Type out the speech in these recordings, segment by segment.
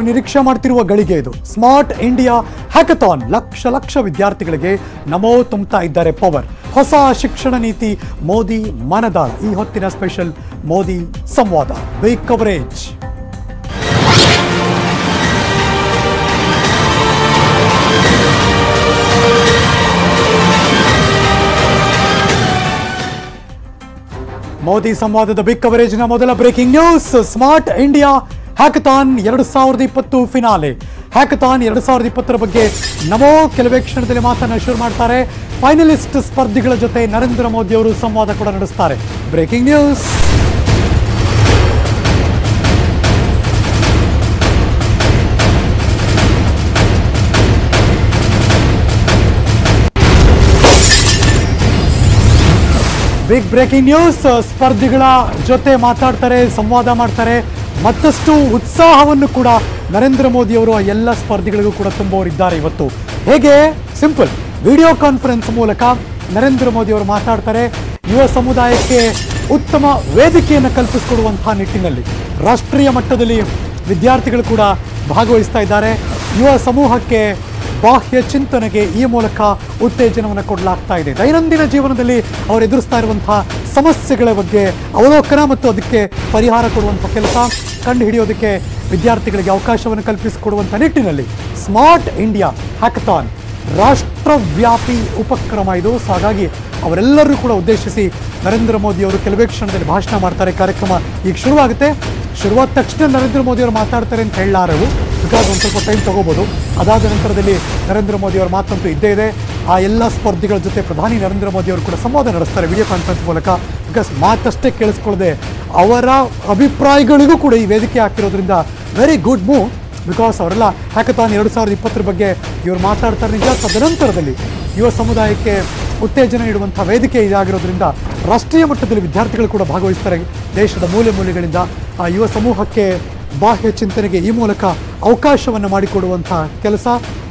ನಿರೀಕ್ಷೆ ಮಾಡ್ತಿರುವ ಗಳಿಗೆ ಇದು ಸ್ಮಾರ್ಟ್ ಇಂಡಿಯಾ ಹ್ಯಾಕಥಾನ್ ಲಕ್ಷ ವಿದ್ಯಾರ್ಥಿಗಳಿಗೆ ನಮೋ ತುಂಬುತ್ತಾ ಇದ್ದಾರೆ ಪವರ್. ಹೊಸ ಶಿಕ್ಷಣ ನೀತಿ ಮೋದಿ ಮನದಾಳ. ಈ ಹೊತ್ತಿನ ಸ್ಪೆಷಲ್ ಮೋದಿ ಸಂವಾದ, ಬಿಗ್ ಕವರೇಜ್. ಮೋದಿ ಸಂವಾದದ ಬಿಗ್ ಕವರೇಜ್ನ ಮೊದಲ breaking news. Smart India hackathon 2020 finale. Hackathon 2020 ಬಗ್ಗೆ ನಮೋ ಕೆಲವೇ ಕ್ಷಣದಲ್ಲಿ ಮಾತನ್ನ ಶುರು ಮಾಡ್ತಾರೆ. ಫೈನಲಿಸ್ಟ್ ಸ್ಪರ್ಧಿಗಳ ಜೊತೆ ನರೇಂದ್ರ ಮೋದಿ ಅವರು ಸಂವಾದ ಕೂಡ ನಡೆಸ್ತಾರೆ. Breaking news. Big breaking news. ಸ್ಪರ್ಧಿಗಳ ಜೊತೆ ಮಾತಾಡ್ತಾರೆ, ಸಂವಾದ ಮಾಡ್ತಾರೆ. ಮತ್ತಷ್ಟು ಉತ್ಸಾಹವನ್ನು ಕೂಡ ನರೇಂದ್ರ ಮೋದಿ ಅವರು ಎಲ್ಲ ಸ್ಪರ್ಧಿಗಳಿಗೂ ಕೂಡ ತುಂಬುವರಿದ್ದಾರೆ ಇವತ್ತು. ಹೇಗೆ? ಸಿಂಪಲ್, ವಿಡಿಯೋ ಕಾನ್ಫರೆನ್ಸ್ ಮೂಲಕ ನರೇಂದ್ರ ಮೋದಿ ಅವರು ಮಾತಾಡ್ತಾರೆ. ಯುವ ಸಮುದಾಯಕ್ಕೆ ಉತ್ತಮ ವೇದಿಕೆಯನ್ನು ಕಲ್ಪಿಸಿಕೊಡುವಂತಹ ನಿಟ್ಟಿನಲ್ಲಿ ರಾಷ್ಟ್ರೀಯ ಮಟ್ಟದಲ್ಲಿ ವಿದ್ಯಾರ್ಥಿಗಳು ಕೂಡ ಭಾಗವಹಿಸ್ತಾ ಇದ್ದಾರೆ. ಯುವ ಸಮೂಹಕ್ಕೆ ಬಾಹ್ಯ ಚಿಂತನೆಗೆ ಈ ಮೂಲಕ ಉತ್ತೇಜನವನ್ನು ಕೊಡಲಾಗ್ತಾ ಇದೆ. ದೈನಂದಿನ ಜೀವನದಲ್ಲಿ ಅವರು ಎದುರಿಸ್ತಾ ಇರುವಂತಹ ಸಮಸ್ಯೆಗಳ ಬಗ್ಗೆ ಅವಲೋಕನ ಮತ್ತು ಅದಕ್ಕೆ ಪರಿಹಾರ ಕೊಡುವಂಥ ಕೆಲಸ ಕಂಡು ಹಿಡಿಯೋದಕ್ಕೆ ವಿದ್ಯಾರ್ಥಿಗಳಿಗೆ ಅವಕಾಶವನ್ನು ಕಲ್ಪಿಸಿಕೊಡುವಂಥ ನಿಟ್ಟಿನಲ್ಲಿ ಸ್ಮಾರ್ಟ್ ಇಂಡಿಯಾ ಹ್ಯಾಕಥಾನ್ ರಾಷ್ಟ್ರವ್ಯಾಪಿ ಉಪಕ್ರಮ ಇದು. ಸೊ ಹಾಗಾಗಿ ಅವರೆಲ್ಲರೂ ಕೂಡ ಉದ್ದೇಶಿಸಿ ನರೇಂದ್ರ ಮೋದಿ ಅವರು ಕೆಲವೇ ಕ್ಷಣದಲ್ಲಿ ಭಾಷಣ ಮಾಡ್ತಾರೆ. ಕಾರ್ಯಕ್ರಮ ಈಗ ಶುರುವಾಗುತ್ತೆ. ಶುರುವಾದ ತಕ್ಷಣ ನರೇಂದ್ರ ಮೋದಿ ಅವರು ಮಾತಾಡ್ತಾರೆ ಅಂತ ಹೇಳಲಾರವು, ಬಿಕಾಸ್ ಒಂದು ಸ್ವಲ್ಪ ಟೈಮ್ ತಗೋಬೋದು. ಅದಾದ ನಂತರದಲ್ಲಿ ನರೇಂದ್ರ ಮೋದಿ ಅವರ ಮಾತಂತೂ ಇದ್ದೇ ಇದೆ. ಆ ಎಲ್ಲ ಸ್ಪರ್ಧಿಗಳ ಜೊತೆ ಪ್ರಧಾನಿ ನರೇಂದ್ರ ಮೋದಿ ಅವರು ಕೂಡ ಸಂವಾದ ನಡೆಸ್ತಾರೆ ವಿಡಿಯೋ ಕಾನ್ಫರೆನ್ಸ್ ಮೂಲಕ. ಬಿಕಾಸ್ ಮಾತಷ್ಟೇ ಕೇಳಿಸ್ಕೊಳ್ಳದೆ ಅವರ ಅಭಿಪ್ರಾಯಗಳಿಗೂ ಕೂಡ ಈ ವೇದಿಕೆ ಹಾಕಿರೋದ್ರಿಂದ ವೆರಿ ಗುಡ್ ಮೂವ್. ಬಿಕಾಸ್ ಅವರೆಲ್ಲ ಹ್ಯಾಕಥಾನ್ 2020 ಬಗ್ಗೆ ಇವರು ಮಾತಾಡ್ತಾರೆ ನಿಜ. ತದನಂತರದಲ್ಲಿ ಯುವ ಸಮುದಾಯಕ್ಕೆ ಉತ್ತೇಜನ ನೀಡುವಂಥ ವೇದಿಕೆ ಇದಾಗಿರೋದ್ರಿಂದ ರಾಷ್ಟ್ರೀಯ ಮಟ್ಟದಲ್ಲಿ ವಿದ್ಯಾರ್ಥಿಗಳು ಕೂಡ ಭಾಗವಹಿಸ್ತಾರೆ. ದೇಶದ ಮೂಲೆ ಮೂಲೆಗಳಿಂದ ಆ ಯುವ ಸಮೂಹಕ್ಕೆ ಬಾಹ್ಯ ಚಿಂತನೆಗೆ ಈ ಮೂಲಕ ಅವಕಾಶವನ್ನು ಮಾಡಿಕೊಡುವಂಥ ಕೆಲಸ.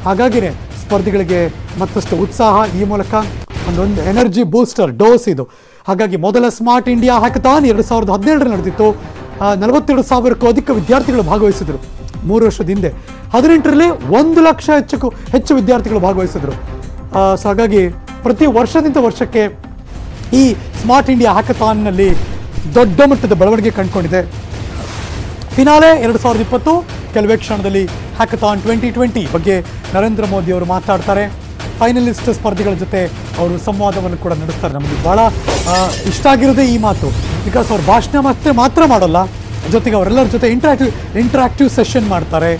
ಹಾಗಾಗಿಯೇ ಸ್ಪರ್ಧಿಗಳಿಗೆ ಮತ್ತಷ್ಟು ಉತ್ಸಾಹ, ಈ ಮೂಲಕ ಒಂದೊಂದು ಎನರ್ಜಿ ಬೂಸ್ಟರ್ ಡೋಸ್ ಇದು. ಹಾಗಾಗಿ ಮೊದಲ ಸ್ಮಾರ್ಟ್ ಇಂಡಿಯಾ ಹ್ಯಾಕಥಾನ್ 2017 ನಡೆದಿತ್ತು. 42,000ಕ್ಕೂ ಅಧಿಕ ವಿದ್ಯಾರ್ಥಿಗಳು ಭಾಗವಹಿಸಿದರು 3 ವರ್ಷದ ಹಿಂದೆ. 18ರಲ್ಲಿ 1 ಲಕ್ಷ ಹೆಚ್ಚು ವಿದ್ಯಾರ್ಥಿಗಳು ಭಾಗವಹಿಸಿದರು. ಸೊ ಹಾಗಾಗಿ ಪ್ರತಿ ವರ್ಷದಿಂದ ವರ್ಷಕ್ಕೆ ಈ ಸ್ಮಾರ್ಟ್ ಇಂಡಿಯಾ ಹ್ಯಾಕಥಾನ್ನಲ್ಲಿ ದೊಡ್ಡ ಮಟ್ಟದ ಬೆಳವಣಿಗೆ ಕಂಡುಕೊಂಡಿದೆ. ಫಿನಾಲೆ 2020 ಕೆಲವೇ ಕ್ಷಣದಲ್ಲಿ ಹ್ಯಾಕಥಾನ್ 2020 ಬಗ್ಗೆ ನರೇಂದ್ರ ಮೋದಿ ಅವರು ಮಾತಾಡ್ತಾರೆ. ಫೈನಲಿಸ್ಟ್ ಸ್ಪರ್ಧಿಗಳ ಜೊತೆ ಅವರು ಸಂವಾದವನ್ನು ಕೂಡ ನಡೆಸ್ತಾರೆ. ನಮಗೆ ಭಾಳ ಇಷ್ಟ ಆಗಿರೋದೇ ಈ ಮಾತು. ಬಿಕಾಸ್ ಅವ್ರು ಭಾಷಣ ಮಾತ್ರ ಮಾಡಲ್ಲ, ಜೊತೆಗೆ ಅವರೆಲ್ಲರ ಜೊತೆ ಇಂಟ್ರಾಕ್ಟಿವ್ ಸೆಷನ್ ಮಾಡ್ತಾರೆ.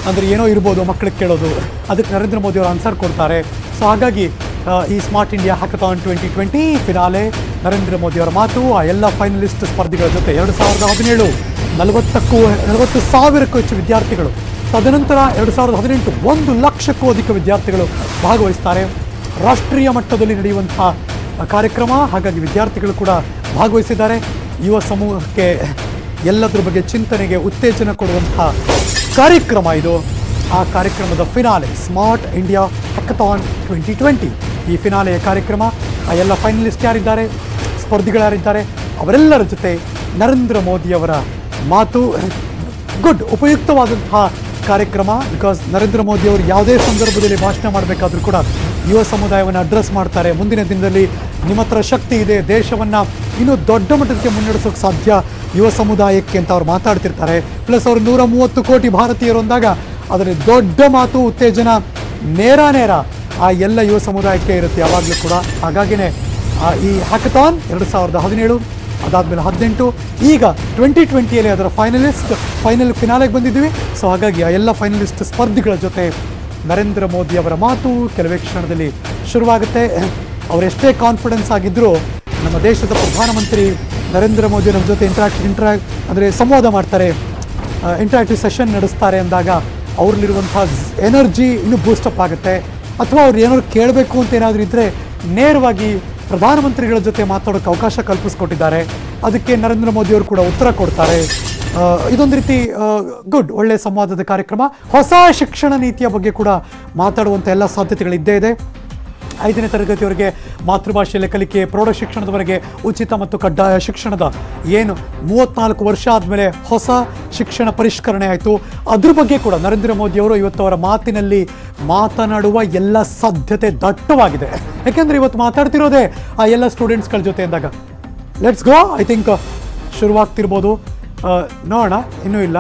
ಅಂದರೆ ಏನೋ ಇರ್ಬೋದು ಮಕ್ಕಳಿಗೆ ಕೇಳೋದು, ಅದಕ್ಕೆ ನರೇಂದ್ರ ಮೋದಿ ಅವರು ಆನ್ಸರ್ ಕೊಡ್ತಾರೆ. ಸೊ ಹಾಗಾಗಿ ಈ smart India hackathon 2020 finale Narendra Modi ಅವರ ಮಾತು ಆ ಎಲ್ಲ ಫೈನಲಿಸ್ಟ್ ಸ್ಪರ್ಧಿಗಳ ಜೊತೆ 2017 40,000ಕ್ಕೂ ಹೆಚ್ಚು ವಿದ್ಯಾರ್ಥಿಗಳು. ತದನಂತರ 2018 1 ಲಕ್ಷಕ್ಕೂ ಅಧಿಕ ವಿದ್ಯಾರ್ಥಿಗಳು ಭಾಗವಹಿಸ್ತಾರೆ. ರಾಷ್ಟ್ರೀಯ ಮಟ್ಟದಲ್ಲಿ ನಡೆಯುವಂಥ ಕಾರ್ಯಕ್ರಮ. ಹಾಗಾಗಿ ವಿದ್ಯಾರ್ಥಿಗಳು ಕೂಡ ಭಾಗವಹಿಸಿದ್ದಾರೆ. ಯುವ ಸಮೂಹಕ್ಕೆ ಎಲ್ಲದರ ಬಗ್ಗೆ ಚಿಂತನೆಗೆ ಉತ್ತೇಜನ ಕೊಡುವಂಥ ಕಾರ್ಯಕ್ರಮ ಇದು. ಆ ಕಾರ್ಯಕ್ರಮದ ಫಿನಾಲೆ ಸ್ಮಾರ್ಟ್ ಇಂಡಿಯಾ ಹ್ಯಾಕಥಾನ್ 2020. ಈ ಫಿನಾಲೆಯ ಕಾರ್ಯಕ್ರಮ ಆ ಎಲ್ಲ ಫೈನಲಿಸ್ಟ್ ಯಾರಿದ್ದಾರೆ, ಸ್ಪರ್ಧಿಗಳು ಯಾರಿದ್ದಾರೆ, ಅವರೆಲ್ಲರ ಜೊತೆ ನರೇಂದ್ರ ಮೋದಿಯವರ ಮಾತು. ಗುಡ್, ಉಪಯುಕ್ತವಾದಂತಹ ಕಾರ್ಯಕ್ರಮ. ಬಿಕಾಸ್ ನರೇಂದ್ರ ಮೋದಿ ಅವರು ಯಾವುದೇ ಸಂದರ್ಭದಲ್ಲಿ ಭಾಷಣ ಮಾಡಬೇಕಾದ್ರೂ ಕೂಡ ಯುವ ಸಮುದಾಯವನ್ನು ಅಡ್ರೆಸ್ ಮಾಡ್ತಾರೆ. ಮುಂದಿನ ದಿನದಲ್ಲಿ ನಿಮ್ಮ ಹತ್ರ ಶಕ್ತಿ ಇದೆ, ದೇಶವನ್ನು ಇನ್ನೂ ದೊಡ್ಡ ಮಟ್ಟಕ್ಕೆ ಮುನ್ನಡೆಸೋಕ್ಕೆ ಸಾಧ್ಯ ಯುವ ಸಮುದಾಯಕ್ಕೆ ಅಂತ ಅವ್ರು ಮಾತಾಡ್ತಿರ್ತಾರೆ. ಪ್ಲಸ್ ಅವರು 130 ಕೋಟಿ ಭಾರತೀಯರು ಅಂದಾಗ ಅದರಲ್ಲಿ ದೊಡ್ಡ ಮಾತು, ಉತ್ತೇಜನ ನೇರ ಆ ಎಲ್ಲ ಯುವ ಸಮುದಾಯಕ್ಕೆ ಇರುತ್ತೆ ಯಾವಾಗಲೂ ಕೂಡ. ಹಾಗಾಗಿನೇ ಈ ಹ್ಯಾಕಥಾನ್ 2017, ಅದಾದಮೇಲೆ 18, ಈಗ 2020ಯಲ್ಲಿ ಅದರ ಫಿನಾಲೆಗೆ ಬಂದಿದ್ದೀವಿ. ಸೊ ಹಾಗಾಗಿ ಆ ಎಲ್ಲ ಫೈನಲಿಸ್ಟ್ ಸ್ಪರ್ಧಿಗಳ ಜೊತೆ ನರೇಂದ್ರ ಮೋದಿ ಅವರ ಮಾತು ಕೆಲವೇ ಕ್ಷಣದಲ್ಲಿ ಶುರುವಾಗುತ್ತೆ. ಅವರೆಷ್ಟೇ ಕಾನ್ಫಿಡೆನ್ಸ್ ಆಗಿದ್ದರೂ ನಮ್ಮ ದೇಶದ ಪ್ರಧಾನಮಂತ್ರಿ ನರೇಂದ್ರ ಮೋದಿ ನಮ್ಮ ಜೊತೆ ಅಂದರೆ ಸಂವಾದ ಮಾಡ್ತಾರೆ, ಇಂಟ್ರಾಕ್ಟಿವ್ ಸೆಷನ್ ನಡೆಸ್ತಾರೆ ಅಂದಾಗ ಅವ್ರಲ್ಲಿರುವಂಥ ಎನರ್ಜಿ ಇನ್ನೂ ಬೂಸ್ಟಪ್ ಆಗುತ್ತೆ. ಅಥವಾ ಅವ್ರು ಏನಾದ್ರು ಕೇಳಬೇಕು ಅಂತ ಏನಾದರೂ ಇದ್ದರೆ ನೇರವಾಗಿ ಪ್ರಧಾನಮಂತ್ರಿಗಳ ಜೊತೆ ಮಾತಾಡೋಕ್ಕೆ ಅವಕಾಶ ಕಲ್ಪಿಸ್ಕೊಟ್ಟಿದ್ದಾರೆ. ಅದಕ್ಕೆ ನರೇಂದ್ರ ಮೋದಿ ಅವರು ಕೂಡ ಉತ್ತರ ಕೊಡ್ತಾರೆ. ಇದೊಂದು ರೀತಿ ಗುಡ್, ಒಳ್ಳೆಯ ಸಂವಾದದ ಕಾರ್ಯಕ್ರಮ. ಹೊಸ ಶಿಕ್ಷಣ ನೀತಿಯ ಬಗ್ಗೆ ಕೂಡ ಮಾತಾಡುವಂಥ ಎಲ್ಲ ಸಾಧ್ಯತೆಗಳಿದ್ದೇ ಇದೆ. 5ನೇ ತರಗತಿಯವರೆಗೆ ಮಾತೃಭಾಷೆಯಲ್ಲಿ ಕಲಿಕೆ, ಪ್ರೌಢ ಶಿಕ್ಷಣದವರೆಗೆ ಉಚಿತ ಮತ್ತು ಕಡ್ಡಾಯ ಶಿಕ್ಷಣದ ಏನು 34 ವರ್ಷ ಆದಮೇಲೆ ಹೊಸ ಶಿಕ್ಷಣ ಪರಿಷ್ಕರಣೆ ಆಯಿತು. ಅದ್ರ ಬಗ್ಗೆ ಕೂಡ ನರೇಂದ್ರ ಮೋದಿಯವರು ಇವತ್ತು ಅವರ ಮಾತಿನಲ್ಲಿ ಮಾತನಾಡುವ ಎಲ್ಲ ಸಾಧ್ಯತೆ ದಟ್ಟವಾಗಿದೆ. ಯಾಕೆಂದರೆ ಇವತ್ತು ಮಾತಾಡ್ತಿರೋದೇ ಆ ಎಲ್ಲ ಸ್ಟೂಡೆಂಟ್ಸ್ಗಳ ಜೊತೆ ಅಂದಾಗ ಲೆಟ್ಸ್ ಗೋ. ಐ ಥಿಂಕ್ ಶುರುವಾಗ್ತಿರ್ಬೋದು, ನೋಡೋಣ, ಇನ್ನೂ ಇಲ್ಲ,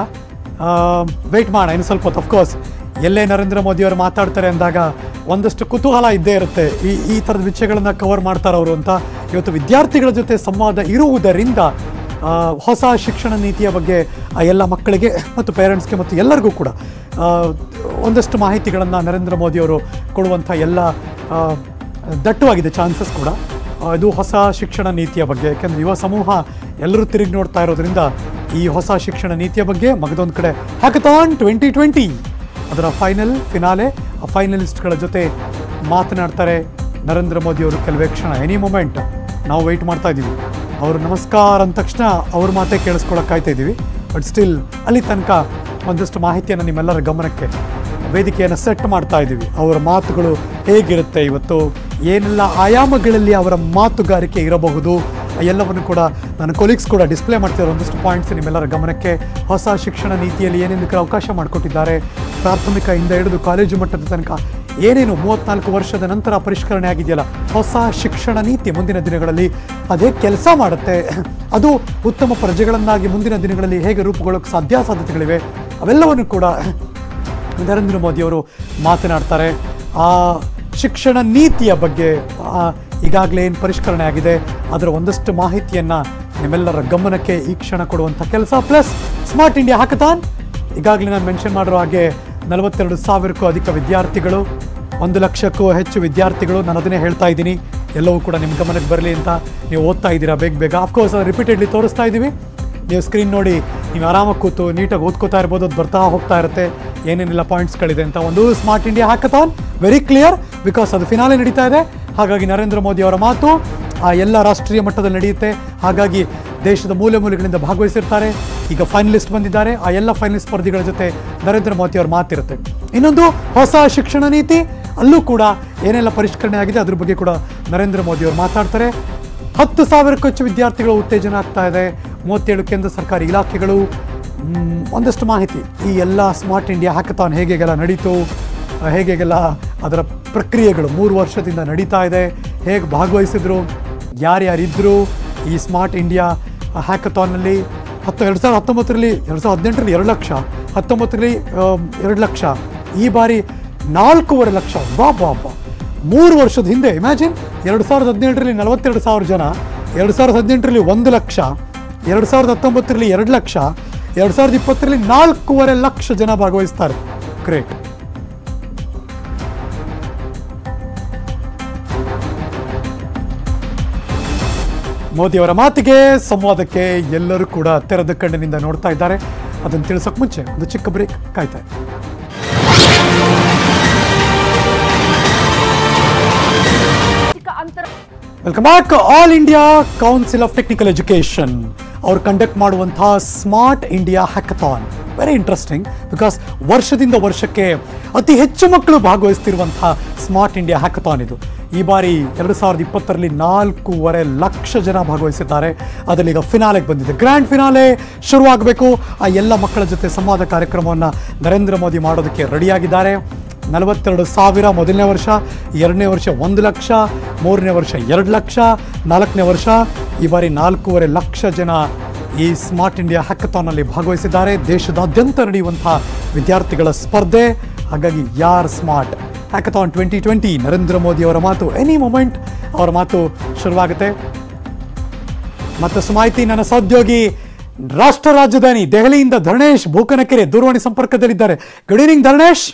ವೆಯ್ಟ್ ಮಾಡೋಣ ಇನ್ನು ಸ್ವಲ್ಪ ಹೊತ್ತು. ಅಫ್ಕೋರ್ಸ್ ಎಲ್ಲೇ ನರೇಂದ್ರ ಮೋದಿಯವರು ಮಾತಾಡ್ತಾರೆ ಅಂದಾಗ ಒಂದಷ್ಟು ಕುತೂಹಲ ಇದ್ದೇ ಇರುತ್ತೆ, ಈ ಥರದ ವಿಷಯಗಳನ್ನು ಕವರ್ ಮಾಡ್ತಾರೆ ಅವರು ಅಂತ. ಇವತ್ತು ವಿದ್ಯಾರ್ಥಿಗಳ ಜೊತೆ ಸಂವಾದ ಇರುವುದರಿಂದ ಹೊಸ ಶಿಕ್ಷಣ ನೀತಿಯ ಬಗ್ಗೆ ಎಲ್ಲ ಮಕ್ಕಳಿಗೆ ಮತ್ತು ಪೇರೆಂಟ್ಸ್ಗೆ ಮತ್ತು ಎಲ್ಲರಿಗೂ ಕೂಡ ಒಂದಷ್ಟು ಮಾಹಿತಿಗಳನ್ನು ನರೇಂದ್ರ ಮೋದಿಯವರು ಕೊಡುವಂಥ ಎಲ್ಲ ದಟ್ಟವಾಗಿದೆ ಚಾನ್ಸಸ್ ಕೂಡ. ಇದು ಹೊಸ ಶಿಕ್ಷಣ ನೀತಿಯ ಬಗ್ಗೆ, ಯಾಕೆಂದರೆ ಯುವ ಸಮೂಹ ಎಲ್ಲರೂ ತಿರುಗಿ ನೋಡ್ತಾ ಇರೋದ್ರಿಂದ ಈ ಹೊಸ ಶಿಕ್ಷಣ ನೀತಿಯ ಬಗ್ಗೆ ಮಗದೊಂದು ಕಡೆ ಹ್ಯಾಕಥಾನ್ 2020 ಅದರ ಫಿನಾಲೆ ಆ ಫೈನಲಿಸ್ಟ್ಗಳ ಜೊತೆ ಮಾತನಾಡ್ತಾರೆ ನರೇಂದ್ರ ಮೋದಿಯವರು ಕೆಲವೇ ಕ್ಷಣ. ಎನಿ ಮೂಮೆಂಟ್ ನಾವು ವೆಯ್ಟ್ ಮಾಡ್ತಾ ಇದ್ದೀವಿ. ಅವರು ನಮಸ್ಕಾರ ಅಂದ ತಕ್ಷಣ ಅವ್ರ ಮಾತೇ ಕೇಳಿಸ್ಕೊಳಕ್ಕೆ ಕಾಯ್ತಾ ಇದ್ದೀವಿ. ಬಟ್ ಸ್ಟಿಲ್ ಅಲ್ಲಿ ತನಕ ಒಂದಷ್ಟು ಮಾಹಿತಿಯನ್ನು ನಿಮ್ಮೆಲ್ಲರ ಗಮನಕ್ಕೆ ವೇದಿಕೆಯನ್ನು ಸೆಟ್ ಮಾಡ್ತಾ ಇದ್ದೀವಿ. ಅವರ ಮಾತುಗಳು ಹೇಗಿರುತ್ತೆ, ಇವತ್ತು ಏನೆಲ್ಲ ಆಯಾಮಗಳಲ್ಲಿ ಅವರ ಮಾತುಗಾರಿಕೆ ಇರಬಹುದು ಎಲ್ಲವನ್ನು ಕೂಡ ನನ್ನ ಕೊಲೀಗ್ಸ್ ಕೂಡ ಡಿಸ್ಪ್ಲೇ ಮಾಡ್ತಿರೋ ಒಂದಷ್ಟು ಪಾಯಿಂಟ್ಸ್ ನಿಮ್ಮೆಲ್ಲರ ಗಮನಕ್ಕೆ. ಹೊಸ ಶಿಕ್ಷಣ ನೀತಿಯಲ್ಲಿ ಏನೇನಕ್ಕೆ ಅವಕಾಶ ಮಾಡಿಕೊಟ್ಟಿದ್ದಾರೆ, ಪ್ರಾಥಮಿಕದಿಂದ ಹಿಡಿದು ಕಾಲೇಜು ಮಟ್ಟದ ತನಕ ಏನೇನು 34 ವರ್ಷದ ನಂತರ ಪರಿಷ್ಕರಣೆ ಆಗಿದೆಯಲ್ಲ ಹೊಸ ಶಿಕ್ಷಣ ನೀತಿ, ಮುಂದಿನ ದಿನಗಳಲ್ಲಿ ಅದೇ ಕೆಲಸ ಮಾಡುತ್ತೆ, ಅದು ಉತ್ತಮ ಪ್ರಜೆಗಳನ್ನಾಗಿ ಮುಂದಿನ ದಿನಗಳಲ್ಲಿ ಹೇಗೆ ರೂಪುಗೊಳ್ಳೋಕ್ಕೆ ಸಾಧ್ಯತೆಗಳಿವೆ ಅವೆಲ್ಲವನ್ನು ಕೂಡ ನರೇಂದ್ರ ಮೋದಿಯವರು ಮಾತನಾಡ್ತಾರೆ. ಆ ಶಿಕ್ಷಣ ನೀತಿಯ ಬಗ್ಗೆ ಈಗಾಗಲೇ ಏನು ಪರಿಷ್ಕರಣೆ ಆಗಿದೆ ಅದರ ಒಂದಷ್ಟು ಮಾಹಿತಿಯನ್ನು ನಿಮ್ಮೆಲ್ಲರ ಗಮನಕ್ಕೆ ಈ ಕ್ಷಣ ಕೊಡುವಂಥ ಕೆಲಸ. ಪ್ಲಸ್ ಸ್ಮಾರ್ಟ್ ಇಂಡಿಯಾ ಹ್ಯಾಕಥಾನ್, ಈಗಾಗಲೇ ನಾನು ಮೆನ್ಷನ್ ಮಾಡಿರೋ ಹಾಗೆ 42,000ಕ್ಕೂ ಅಧಿಕ ವಿದ್ಯಾರ್ಥಿಗಳು, 1 ಲಕ್ಷಕ್ಕೂ ಹೆಚ್ಚು ವಿದ್ಯಾರ್ಥಿಗಳು. ನಾನು ಅದನ್ನೇ ಹೇಳ್ತಾ ಇದ್ದೀನಿ, ಎಲ್ಲವೂ ಕೂಡ ನಿಮ್ಮ ಗಮನಕ್ಕೆ ಬರಲಿ ಅಂತ. ನೀವು ಓದ್ತಾ ಇದ್ದೀರಾ ಬೇಗ. ಅಫ್ಕೋರ್ಸ್ ರಿಪೀಟೆಡ್ಲಿ ತೋರಿಸ್ತಾ ಇದ್ದೀವಿ, ನೀವು ಸ್ಕ್ರೀನ್ ನೋಡಿ ನೀವು ಆರಾಮಾಗಿ ಕೂತು ನೀಟಾಗಿ ಓದ್ಕೋತಾ ಇರ್ಬೋದು. ಅದು ಬರ್ತಾ ಹೋಗ್ತಾ ಇರುತ್ತೆ ಏನೇನೆಲ್ಲ ಪಾಯಿಂಟ್ಸ್ಗಳಿದೆ ಅಂತ. ಒಂದು smart India hackathon very clear, because ಅದು ಫಿನಾಲೆ ನಡೀತಾ ಇದೆ. ಹಾಗಾಗಿ ನರೇಂದ್ರ ಮೋದಿ ಅವರ ಮಾತು ಆ ಎಲ್ಲ ರಾಷ್ಟ್ರೀಯ ಮಟ್ಟದಲ್ಲಿ ನಡೆಯುತ್ತೆ. ಹಾಗಾಗಿ ದೇಶದ ಮೂಲೆಗಳಿಂದ ಭಾಗವಹಿಸಿರ್ತಾರೆ. ಈಗ ಫೈನಲಿಸ್ಟ್ ಬಂದಿದ್ದಾರೆ, ಆ ಎಲ್ಲ ಫೈನಲಿಸ್ಟ್ ಸ್ಪರ್ಧಿಗಳ ಜೊತೆ ನರೇಂದ್ರ ಮೋದಿ ಅವ್ರ ಮಾತಿರುತ್ತೆ. ಇನ್ನೊಂದು ಹೊಸ ಶಿಕ್ಷಣ ನೀತಿ, ಅಲ್ಲೂ ಕೂಡ ಏನೆಲ್ಲ ಪರಿಷ್ಕರಣೆ ಆಗಿದೆ ಅದ್ರ ಬಗ್ಗೆ ಕೂಡ ನರೇಂದ್ರ ಮೋದಿ ಅವರು ಮಾತಾಡ್ತಾರೆ. 10,000ಕ್ಕೂ ಹೆಚ್ಚು ವಿದ್ಯಾರ್ಥಿಗಳು ಉತ್ತೇಜನ ಆಗ್ತಾ ಇದೆ. 37 ಕೇಂದ್ರ ಸರ್ಕಾರಿ ಇಲಾಖೆಗಳು, ಒಂದಷ್ಟು ಮಾಹಿತಿ. ಈ ಎಲ್ಲ ಸ್ಮಾರ್ಟ್ ಇಂಡಿಯಾ ಹ್ಯಾಕಥಾನ್ ಹೇಗೆಲ್ಲ ನಡೀತು, ಹೇಗೆಲ್ಲ ಅದರ ಪ್ರಕ್ರಿಯೆಗಳು 3 ವರ್ಷದಿಂದ ನಡೀತಾ ಇದೆ, ಹೇಗೆ ಭಾಗವಹಿಸಿದ್ರು, ಯಾರ್ಯಾರಿದ್ದರು ಈ ಸ್ಮಾರ್ಟ್ ಇಂಡಿಯಾ ಹ್ಯಾಕಥಾನ್ನಲ್ಲಿ. 2019ರಲ್ಲಿ 2018ರಲ್ಲಿ 2 ಲಕ್ಷ, 19ರಲ್ಲಿ 2 ಲಕ್ಷ, ಈ ಬಾರಿ 4.5 ಲಕ್ಷ. ಬಾಬಾ 3 ವರ್ಷದ ಹಿಂದೆ ಇಮ್ಯಾಜಿನ್. 2017ರಲ್ಲಿ 42,000 ಜನ, 2018ರಲ್ಲಿ 1 ಲಕ್ಷ, 2019ರಲ್ಲಿ 2 ಲಕ್ಷ, 2020ರಲ್ಲಿ 4.5 ಲಕ್ಷ ಜನ ಭಾಗವಹಿಸ್ತಾರೆ. ಗ್ರೇಟ್. ಮೋದಿಯವರ ಮಾತಿಗೆ, ಸಂವಾದಕ್ಕೆ ಎಲ್ಲರೂ ಕೂಡ ತೆರೆದ ಕಣ್ಣಿನಿಂದ ನೋಡ್ತಾ ಇದ್ದಾರೆ. ಅದನ್ನು ತಿಳಿಸೋಕೆ ಮುಂಚೆ ಒಂದು ಚಿಕ್ಕ ಬ್ರೇಕ್ ಕಾಯ್ತಾ ಇದೆ. Welcome back. All India council of technical education ಅವರು ಕಂಡಕ್ಟ್ ಮಾಡುವಂತಹ smart India hackathon very interesting, because ವರ್ಷದಿಂದ ವರ್ಷಕ್ಕೆ ಅತಿ ಹೆಚ್ಚು ಮಕ್ಕಳು ಭಾಗವಹಿಸ್ತಿರುವಂತಹ ಸ್ಮಾರ್ಟ್ ಇಂಡಿಯಾ ಹ್ಯಾಕಥಾನ್ ಇದು. ಈ ಬಾರಿ 2020ರಲ್ಲಿ 4.5 ಲಕ್ಷ ಜನ ಭಾಗವಹಿಸಿದ್ದಾರೆ. ಅದರಲ್ಲಿ ಈಗ ಫಿನಾಲೆಗೆ ಬಂದಿದೆ, ಗ್ರ್ಯಾಂಡ್ ಫಿನಾಲೆ ಶುರುವಾಗಬೇಕು. ಆ ಎಲ್ಲ ಮಕ್ಕಳ ಜೊತೆ ಸಂವಾದ ಕಾರ್ಯಕ್ರಮವನ್ನು ನರೇಂದ್ರ ಮೋದಿ ಮಾಡೋದಕ್ಕೆ ರೆಡಿಯಾಗಿದ್ದಾರೆ. 42,000 ಮೊದಲನೇ ವರ್ಷ, 2ನೇ ವರ್ಷ 1 ಲಕ್ಷ, 3ನೇ ವರ್ಷ 2 ಲಕ್ಷ, 4ನೇ ವರ್ಷ ಈ ಬಾರಿ 4.5 ಲಕ್ಷ ಜನ ಈ ಸ್ಮಾರ್ಟ್ ಇಂಡಿಯಾ ಹ್ಯಾಕಥಾನ್ನಲ್ಲಿ ಭಾಗವಹಿಸಿದ್ದಾರೆ. ದೇಶದಾದ್ಯಂತ ನಡೆಯುವಂಥ ವಿದ್ಯಾರ್ಥಿಗಳ ಸ್ಪರ್ಧೆ. ಹಾಗಾಗಿ ಯಾರ್ ಸ್ಮಾರ್ಟ್ ಹ್ಯಾಕಥಾನ್ 2020 ನರೇಂದ್ರ ಮೋದಿ ಅವರ ಮಾತು ಎನಿ ಮೊಮೆಂಟ್ ಅವರ ಮಾತು ಶುರುವಾಗುತ್ತೆ. ಮತ್ತಷ್ಟು ಮಾಹಿತಿ ನನ್ನ ಸಹೋದ್ಯೋಗಿ ರಾಷ್ಟ್ರ ರಾಜಧಾನಿ ದೆಹಲಿಯಿಂದ ಧರಣೇಶ್ ಬೂಕನಕೆರೆ ದೂರವಾಣಿ ಸಂಪರ್ಕದಲ್ಲಿದ್ದಾರೆ. Good evening Dharanesh.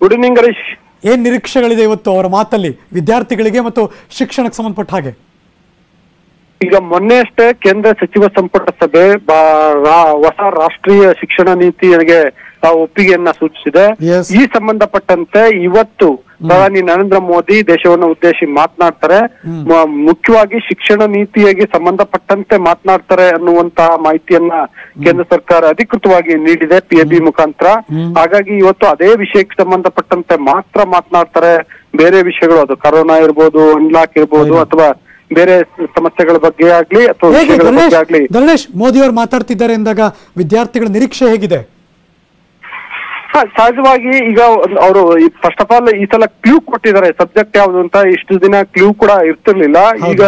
Good evening Harish. ಏನ್ ನಿರೀಕ್ಷೆಗಳಿದೆ ಇವತ್ತು ಅವರ ಮಾತಲ್ಲಿ ವಿದ್ಯಾರ್ಥಿಗಳಿಗೆ ಮತ್ತು ಶಿಕ್ಷಣಕ್ಕೆ ಸಂಬಂಧಪಟ್ಟ ಹಾಗೆ? ಈಗ ಮೊನ್ನೆ ಅಷ್ಟೇ ಕೇಂದ್ರ ಸಚಿವ ಸಂಪುಟ ಸಭೆ ಹೊಸ ರಾಷ್ಟ್ರೀಯ ಶಿಕ್ಷಣ ನೀತಿಗೆ ಒಪ್ಪಿಗೆಯನ್ನ ಸೂಚಿಸಿದೆ. ಈ ಸಂಬಂಧಪಟ್ಟಂತೆ ಇವತ್ತು ಪ್ರಧಾನಿ ನರೇಂದ್ರ ಮೋದಿ ದೇಶವನ್ನು ಉದ್ದೇಶಿಸಿ ಮಾತನಾಡ್ತಾರೆ. ಮುಖ್ಯವಾಗಿ ಶಿಕ್ಷಣ ನೀತಿಗೆ ಸಂಬಂಧಪಟ್ಟಂತೆ ಮಾತನಾಡ್ತಾರೆ ಅನ್ನುವಂತಹ ಮಾಹಿತಿಯನ್ನ ಕೇಂದ್ರ ಸರ್ಕಾರ ಅಧಿಕೃತವಾಗಿ ನೀಡಿದೆ PAB ಮುಖಾಂತರ. ಹಾಗಾಗಿ ಇವತ್ತು ಅದೇ ವಿಷಯಕ್ಕೆ ಸಂಬಂಧಪಟ್ಟಂತೆ ಮಾತ್ರ ಮಾತನಾಡ್ತಾರೆ ಬೇರೆ ವಿಷಯಗಳು, ಅದು ಕರೋನಾ ಇರ್ಬೋದು, ಅನ್ಲಾಕ್ ಇರ್ಬೋದು, ಅಥವಾ ಬೇರೆ ಸಮಸ್ಯೆಗಳ ಬಗ್ಗೆ ಆಗ್ಲಿ ಅಥವಾ ವಿಷಯಗಳ ಬಗ್ಗೆ ಆಗ್ಲಿ. ಧರಣೇಶ್ ಮೋದಿ ಅವರು ಮಾತಾಡ್ತಿದ್ದಾರೆ ಎಂದಾಗ ವಿದ್ಯಾರ್ಥಿಗಳ ನಿರೀಕ್ಷೆ ಹೇಗಿದೆ? ಸಹಜವಾಗಿ ಈಗ ಅವರು ಫಸ್ಟ್ ಆಫ್ ಆಲ್ ಈ ಸಲ ಕ್ಲೂ ಕೊಟ್ಟಿದ್ದಾರೆ, ಸಬ್ಜೆಕ್ಟ್ ಯಾವ್ದು ಅಂತ. ಇಷ್ಟು ದಿನ ಕ್ಲೂ ಕೂಡ ಇರ್ತಿರ್ಲಿಲ್ಲ. ಈಗ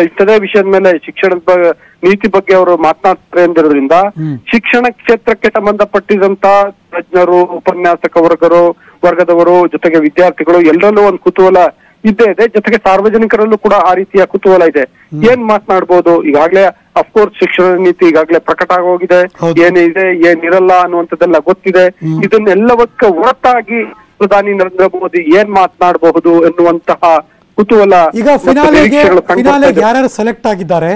ಇಂಥದೇ ವಿಷಯದ ಮೇಲೆ ಶಿಕ್ಷಣದ ನೀತಿ ಬಗ್ಗೆ ಅವರು ಮಾತನಾಡ್ತಾರೆ ಎಂದಿರೋದ್ರಿಂದ ಶಿಕ್ಷಣ ಕ್ಷೇತ್ರಕ್ಕೆ ಸಂಬಂಧಪಟ್ಟಿದಂತ ತಜ್ಞರು, ಉಪನ್ಯಾಸಕ ವರ್ಗದವರು ಜೊತೆಗೆ ವಿದ್ಯಾರ್ಥಿಗಳು ಎಲ್ಲರಲ್ಲೂ ಒಂದು ಕುತೂಹಲ ಇದ್ದೇ ಇದೆ. ಜೊತೆಗೆ ಸಾರ್ವಜನಿಕರಲ್ಲೂ ಕೂಡ ಆ ರೀತಿಯ ಕುತೂಹಲ ಇದೆ. ಏನ್ ಮಾತನಾಡ್ಬೋದು? ಈಗಾಗ್ಲೇ ಅಫ್ಕೋರ್ಸ್ ಶಿಕ್ಷಣ ನೀತಿ ಈಗಾಗಲೇ ಪ್ರಕಟ ಆಗೋಗಿದೆ. ಏನಿದೆ ಏನಿರಲ್ಲ ಅನ್ನುವಂಥದ್ದೆಲ್ಲ ಗೊತ್ತಿದೆ. ಇದನ್ನೆಲ್ಲವಕ್ಕ ಹೊರತಾಗಿ ಪ್ರಧಾನಿ ನರೇಂದ್ರ ಮೋದಿ ಏನ್ ಮಾತನಾಡಬಹುದು ಎನ್ನುವಂತಹ ಕುತೂಹಲ. ಈಗ ಯಾರ್ಯಾರು ಸೆಲೆಕ್ಟ್ ಆಗಿದ್ದಾರೆ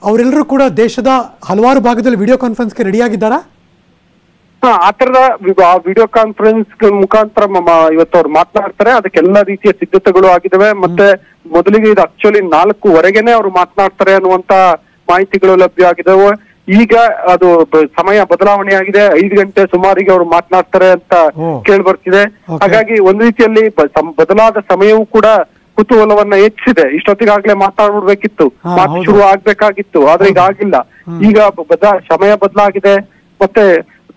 ಅವರೆಲ್ಲರೂ ಕೂಡ ದೇಶದ ಹಲವಾರು ಭಾಗದಲ್ಲಿ ವಿಡಿಯೋ ಕಾನ್ಫರೆನ್ಸ್ಗೆ ರೆಡಿ ಆಗಿದ್ದಾರಾ? ಆ ತರದ ವಿಡಿಯೋ ಕಾನ್ಫರೆನ್ಸ್ ಮುಖಾಂತರ ಇವತ್ತು ಅವ್ರು ಮಾತನಾಡ್ತಾರೆ. ಅದಕ್ಕೆಲ್ಲ ರೀತಿಯ ಸಿದ್ಧತೆಗಳು ಆಗಿದ್ದಾವೆ. ಮತ್ತೆ ಮೊದಲಿಗೆ ಇದು ಆಕ್ಚುಲಿ 4:15 ಅವ್ರು ಮಾತನಾಡ್ತಾರೆ ಅನ್ನುವಂತ ಮಾಹಿತಿಗಳು ಲಭ್ಯ ಆಗಿದ್ದಾವೆ. ಈಗ ಅದು ಸಮಯ ಬದಲಾವಣೆ ಆಗಿದೆ. 5 ಗಂಟೆ ಸುಮಾರಿಗೆ ಅವರು ಮಾತನಾಡ್ತಾರೆ ಅಂತ ಕೇಳಿ ಬರ್ತಿದೆ. ಹಾಗಾಗಿ ಒಂದ್ ರೀತಿಯಲ್ಲಿ ಬದಲಾದ ಸಮಯವೂ ಕೂಡ ಕುತೂಹಲವನ್ನ ಹೆಚ್ಚಿದೆ. ಇಷ್ಟೊತ್ತಿಗಾಗ್ಲೇ ಮಾತಾಡ್ಬಿಡ್ಬೇಕಿತ್ತು, ಮಾತು ಶುರು ಆಗ್ಬೇಕಾಗಿತ್ತು, ಆದ್ರೆ ಈಗ ಆಗಿಲ್ಲ. ಈಗ ಸಮಯ ಬದಲಾಗಿದೆ, ಮತ್ತೆ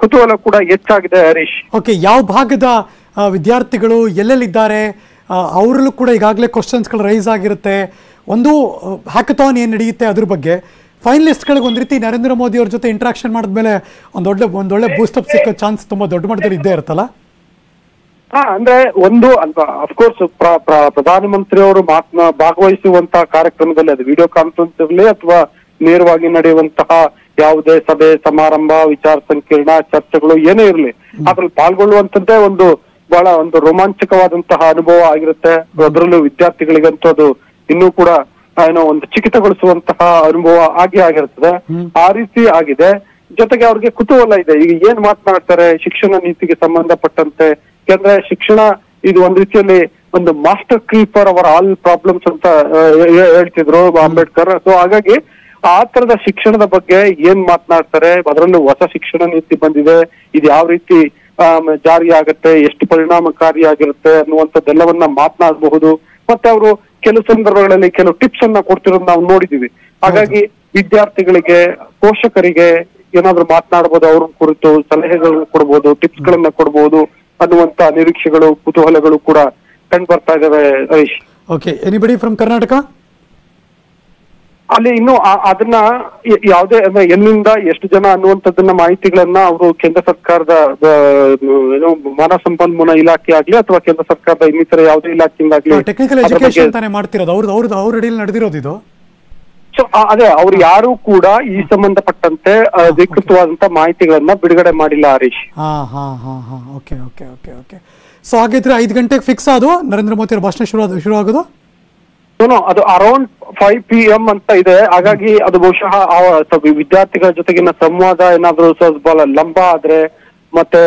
ಕುತೂಹಲ ಕೂಡ ಹೆಚ್ಚಾಗಿದೆ. ಹರೀಶ್, ಓಕೆ, ಯಾವ ಭಾಗದ ವಿದ್ಯಾರ್ಥಿಗಳು ಎಲ್ಲೆಲ್ಲಿದ್ದಾರೆ ಅವರಲ್ಲೂ ಕೂಡ ಈಗಾಗಲೇ ಕ್ವಶನ್ಸ್ಗಳು ರೈಸ್ ಆಗಿರುತ್ತೆ. ಒಂದು ಹ್ಯಾಕಥಾನ್ ಏನು ನಡೆಯುತ್ತೆ ಅದ್ರ ಬಗ್ಗೆ ಫೈನಲಿಸ್ಟ್ಗಳಿಗೆ ಒಂದು ರೀತಿ ನರೇಂದ್ರ ಮೋದಿ ಅವ್ರ ಜೊತೆ ಇಂಟ್ರಾಕ್ಷನ್ ಮಾಡಿದ್ಮೇಲೆ ಒಂದೊಳ್ಳೆ ಬೂಸ್ಟಪ್ ಸಿಕ್ಕೋ ಚಾನ್ಸ್ ತುಂಬಾ ದೊಡ್ಡ ಮಟ್ಟದಲ್ಲಿ ಇದ್ದೇ ಇರುತ್ತಲ್ಲ? ಅಂದ್ರೆ ಒಂದು ಅಫ್ಕೋರ್ಸ್ ಪ್ರಧಾನಮಂತ್ರಿ ಅವರು ಭಾಗವಹಿಸುವಂತಹ ಕಾರ್ಯಕ್ರಮದಲ್ಲಿ, ಅದು ವಿಡಿಯೋ ಕಾನ್ಫರೆನ್ಸ್ ಇರಲಿ ಅಥವಾ ನೇರವಾಗಿ ನಡೆಯುವಂತಹ ಯಾವುದೇ ಸಭೆ ಸಮಾರಂಭ, ವಿಚಾರ ಸಂಕಿರಣ, ಚರ್ಚೆಗಳು ಏನೇ ಇರಲಿ, ಅದ್ರಲ್ಲಿ ಪಾಲ್ಗೊಳ್ಳುವಂತದ್ದೇ ಬಹಳ ಒಂದು ರೋಮಾಂಚಕವಾದಂತಹ ಅನುಭವ ಆಗಿರುತ್ತೆ. ಅದರಲ್ಲೂ ವಿದ್ಯಾರ್ಥಿಗಳಿಗಂತೂ ಅದು ಇನ್ನೂ ಕೂಡ ಒಂದು ಚಿಕಿತಗೊಳಿಸುವಂತಹ ಅನುಭವ ಆಗಿರುತ್ತದೆ. ಆ ರೀತಿ ಆಗಿದೆ. ಜೊತೆಗೆ ಅವ್ರಿಗೆ ಕುತೂಹಲ ಇದೆ, ಈಗ ಏನ್ ಮಾತನಾಡ್ತಾರೆ ಶಿಕ್ಷಣ ನೀತಿಗೆ ಸಂಬಂಧಪಟ್ಟಂತೆ. ಯಾಕಂದ್ರೆ ಶಿಕ್ಷಣ ಇದು ಒಂದ್ ರೀತಿಯಲ್ಲಿ ಒಂದು master key for our all problems ಅಂತ ಹೇಳ್ತಿದ್ರು ಅಂಬೇಡ್ಕರ್. ಸೊ ಹಾಗಾಗಿ ಆ ತರದ ಶಿಕ್ಷಣದ ಬಗ್ಗೆ ಏನ್ ಮಾತನಾಡ್ತಾರೆ, ಅದರಲ್ಲೂ ಹೊಸ ಶಿಕ್ಷಣ ನೀತಿ ಬಂದಿದೆ, ಇದು ಯಾವ ರೀತಿ ಜಾರಿ ಆಗತ್ತೆ, ಎಷ್ಟು ಪರಿಣಾಮಕಾರಿಯಾಗಿರುತ್ತೆ ಅನ್ನುವಂಥದ್ದೆಲ್ಲವನ್ನ ಮಾತನಾಡಬಹುದು. ಮತ್ತೆ ಅವರು ಕೆಲವು ಸಂದರ್ಭಗಳಲ್ಲಿ ಕೆಲವು ಟಿಪ್ಸ್ ಅನ್ನ ಕೊಡ್ತಿರೋದು ನಾವು ನೋಡಿದೀವಿ. ಹಾಗಾಗಿ ವಿದ್ಯಾರ್ಥಿಗಳಿಗೆ, ಪೋಷಕರಿಗೆ ಏನಾದ್ರು ಮಾತನಾಡಬಹುದು, ಅವ್ರ ಕುರಿತು ಸಲಹೆಗಳನ್ನು ಕೊಡ್ಬೋದು, ಟಿಪ್ಸ್ ಗಳನ್ನ ಕೊಡ್ಬೋದು ಅನ್ನುವಂತ ನಿರೀಕ್ಷೆಗಳು, ಕುತೂಹಲಗಳು ಕೂಡ ಕಂಡು ಬರ್ತಾ ಇದಾವೆ. Harish, okay, anybody from Karnataka? ಅಲ್ಲಿ ಇನ್ನು ಅದನ್ನ ಯಾವುದೇ ಎಲ್ಲಿಂದ ಎಷ್ಟು ಜನ ಅನ್ನುವಂಥದ್ದನ್ನ ಮಾಹಿತಿಗಳನ್ನ ಅವರು ಕೇಂದ್ರ ಸರ್ಕಾರದ ಮಾನವ ಸಂಪನ್ಮೂಲ ಇಲಾಖೆ ಆಗ್ಲಿ ಅಥವಾ ಕೇಂದ್ರ ಸರ್ಕಾರದ ಇನ್ನಿತರ ಯಾವುದೇ ಇಲಾಖೆಯಿಂದಾಗ್ಲಿ ಟೆಕ್ನಿಕಲ್ ಎಜುಕೇಶನ್ ತಾನೇ ಮಾಡ್ತಿರೋದು, ಅವ್ರ ಅಡಿಯಲ್ಲಿ ನಡೆದಿರೋದು ಇದು. ಸೊ ಅದೇ ಅವ್ರು ಯಾರು ಕೂಡ ಈ ಸಂಬಂಧಪಟ್ಟಂತೆ ಅಧಿಕೃತವಾದಂತ ಮಾಹಿತಿಗಳನ್ನ ಬಿಡುಗಡೆ ಮಾಡಿಲ್ಲ. Harish, okay okay okay okay. So ಹಾಗಿದ್ರೆ 5 ಗಂಟೆಗೆ ಫಿಕ್ಸ್ ಆದವು ನರೇಂದ್ರ ಮೋದಿ ಅವರ ಭಾಷಣ ಶುರು ಆಗೋದು? ಅದು ಅರೌಂಡ್ 5 PM ಅಂತ ಇದೆ. ಹಾಗಾಗಿ ಅದು ಬಹುಶಃ ವಿದ್ಯಾರ್ಥಿಗಳ ಜೊತೆಗಿನ ಸಂವಾದ ಏನಾದ್ರು ಸ್ವಲ್ಪ ಲಂಬ ಆದ್ರೆ, ಮತ್ತೆ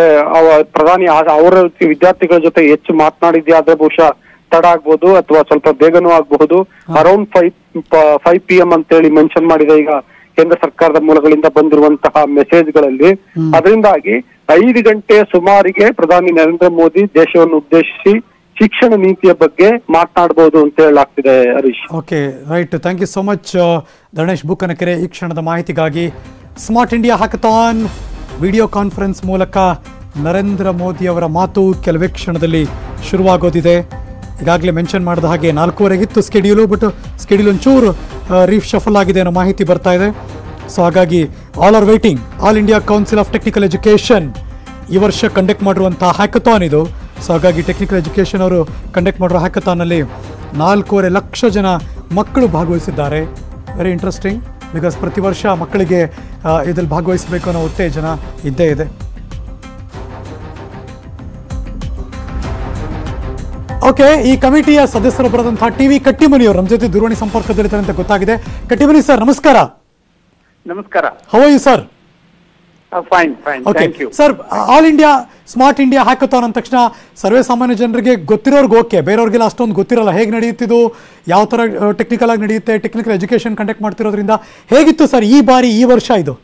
ಪ್ರಧಾನಿ ಅವರ ವಿದ್ಯಾರ್ಥಿಗಳ ಜೊತೆ ಹೆಚ್ಚು ಮಾತನಾಡಿದ್ಯಾ ಆದ್ರೆ ಬಹುಶಃ ತಡ ಆಗ್ಬೋದು ಅಥವಾ ಸ್ವಲ್ಪ ಬೇಗನೂ ಆಗಬಹುದು. ಅರೌಂಡ್ 5 PM ಅಂತೇಳಿ ಮೆನ್ಷನ್ ಮಾಡಿದೆ ಈಗ ಕೇಂದ್ರ ಸರ್ಕಾರದ ಮೂಲಗಳಿಂದ ಬಂದಿರುವಂತಹ ಮೆಸೇಜ್ಗಳಲ್ಲಿ. ಅದರಿಂದಾಗಿ 5 ಗಂಟೆ ಸುಮಾರಿಗೆ ಪ್ರಧಾನಿ ನರೇಂದ್ರ ಮೋದಿ ದೇಶವನ್ನು ಉದ್ದೇಶಿಸಿ ಶಿಕ್ಷಣ ನೀತಿಯ ಬಗ್ಗೆ ಮಾತನಾಡಬಹುದು ಅಂತ ಹೇಳಲಾಗ್ತಿದೆ. Harish, okay, right, thank you so much Dharanesh Bookanakere ಈ ಕ್ಷಣದ ಮಾಹಿತಿಗಾಗಿ. Smart India hackathon video conference ಮೂಲಕ ನರೇಂದ್ರ ಮೋದಿ ಅವರ ಮಾತು ಕೆಲವೇ ಕ್ಷಣದಲ್ಲಿ ಶುರುವಾಗೋದಿದೆ. ಈಗಾಗಲೇ ಮೆನ್ಷನ್ ಮಾಡಿದ ಹಾಗೆ 4:15 ಸ್ಕೆಡ್ಯೂಲು, ಬಟ್ ಸ್ಕೆಡ್ಯೂಲ್ ಒಂಚೂರು ರೀಫ್ ಶಫಲ್ ಆಗಿದೆ ಅನ್ನೋ ಮಾಹಿತಿ ಬರ್ತಾ ಇದೆ. ಸೊ ಹಾಗಾಗಿ all are waiting. All India council of technical education ಈ ವರ್ಷ ಕಂಡಕ್ಟ್ ಮಾಡಿರುವಂಥ ಹ್ಯಾಕಥಾನ್ ಇದು. ಸೊ ಹಾಗಾಗಿ ಟೆಕ್ನಿಕಲ್ ಎಜುಕೇಷನ್ ಅವರು ಕಂಡಕ್ಟ್ ಮಾಡಿರೋ ಹ್ಯಾಕಥಾನಲ್ಲಿ 4.5 ಲಕ್ಷ ಜನ ಮಕ್ಕಳು ಭಾಗವಹಿಸಿದ್ದಾರೆ. ವೆರಿ ಇಂಟ್ರೆಸ್ಟಿಂಗ್, ಬಿಕಾಸ್ ಪ್ರತಿ ವರ್ಷ ಮಕ್ಕಳಿಗೆ ಇದರಲ್ಲಿ ಭಾಗವಹಿಸಬೇಕು ಅನ್ನೋ ಉತ್ತೇಜನ ಇದ್ದೇ ಇದೆ. ಓಕೆ, ಈ ಕಮಿಟಿಯ ಸದಸ್ಯರೊಬ್ಬರಾದಂತಹ ಟಿವಿ ಕಟ್ಟಿಮನಿಯವರು ನಮ್ಮ ಜೊತೆ ದೂರವಾಣಿ ಸಂಪರ್ಕದಲ್ಲಿದ್ದಾರೆ ಅಂತ ಗೊತ್ತಾಗಿದೆ. ಕಟ್ಟಿಮನಿ ಸರ್, ನಮಸ್ಕಾರ. ನಮಸ್ಕಾರ. How are you sir? Fine, thank you sir. All India smart India hackathon ಅಂದ ತಕ್ಷಣ ಸರ್ವೇ ಸಾಮಾನ್ಯ ಜನರಿಗೆ ಗೊತ್ತಿರೋರ್ಗೆ ಓಕೆ, ಬೇರೆಯವ್ರಿಗೆಲ್ಲ ಅಷ್ಟೊಂದು ಗೊತ್ತಿರಲ್ಲ. ಹೇಗೆ ನಡೆಯುತ್ತಿದ್ದು, ಯಾವ ಥರ ಟೆಕ್ನಿಕಲ್ ಆಗಿ ನಡೆಯುತ್ತೆ, ಟೆಕ್ನಿಕಲ್ ಎಜುಕೇಷನ್ ಕಂಡಕ್ಟ್ ಮಾಡ್ತಿರೋದ್ರಿಂದ ಹೇಗಿತ್ತು ಸರ್ ಈ ವರ್ಷ ಇದು?